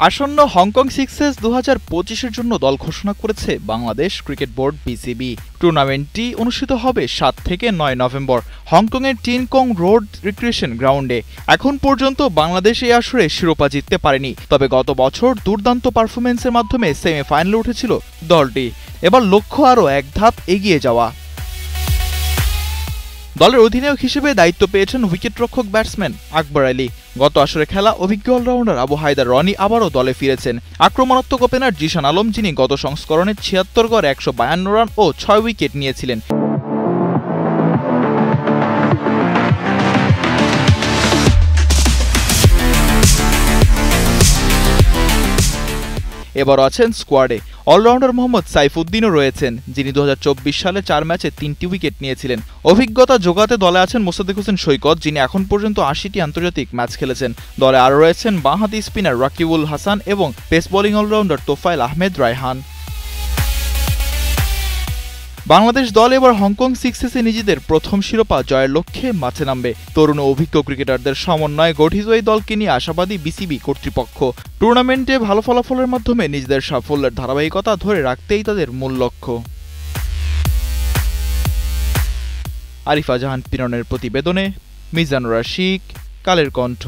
আসন্ন Hong Kong sixes 2025-এর জন্য দল ঘোষণা করেছে বাংলাদেশ ক্রিকেট বোর্ড বিসিবি। টুর্নামেন্টটি অনুষ্ঠিত হবে 7 থেকে 9 নভেম্বর হংকংয়ের টিনকং রোড রিক্রিয়েশন গ্রাউন্ডে। এখন পর্যন্ত বাংলাদেশ এই আসরে শিরোপা জিততে পারেনি, তবে গত বছর দুর্দান্ত পারফরম্যান্সের মাধ্যমে সেমিফাইনালে উঠেছিল দলটি। এবার লক্ষ্য আরও এক ধাপ এগিয়ে যাওয়া। দলের অধিনায়ক হিসেবে দায়িত্ব পেয়েছেন উইকেটরক্ষক ব্যাটসম্যান আকবর আলী। গত আসরে খেলা অভিজ্ঞ অলরাউন্ডার আবু হায়দার রনি আবারও দলে ফিরেছেন। আক্রমণাত্মক ওপেনার জিশান আলম, যিনি গত সংস্করণে 76 গড়ে 152 রান ও 6 উইকেট নিয়েছিলেন। এবারও আছেন স্কোয়াডে অলরাউন্ডার মোহাম্মদ সাইফুদ্দিনও রয়েছেন, যিনি 2024 সালে 4 ম্যাচে 3টি উইকেট নিয়েছিলেন। অভিজ্ঞতা যোগাতে দলে আছেন মোসাদ্দেক হোসেন সৈকত, যিনি এখন পর্যন্ত 80টি আন্তর্জাতিক ম্যাচ খেলেছেন। দলে আরও রয়েছেন বাঁহাতি স্পিনার রাকিবুল হাসান এবং pace bowling allrounder Tofael Ahmed Rayhan. Bangladesh দল এবার হংকং সিক্সেসে নিজেদের প্রথম শিরোপা জয়ের লক্ষ্যে মাঠে নামবে। তরুণ ও অভিজ্ঞ ক্রিকেটারদের সমন্বয়ে গঠিত এই দলকে নিয়ে আশাবাদী বিসিবি কর্তৃপক্ষ। টুর্নামেন্টে ভালো ফলাফলের মাধ্যমে নিজেদের সাফল্যের ধারাবাহিকতা ধরে রাখতেই তাদের মূল লক্ষ্য। আরিফা জাহান পিরনের প্রতিবেদনে মিজানুর আশিক, কালের কণ্ঠ।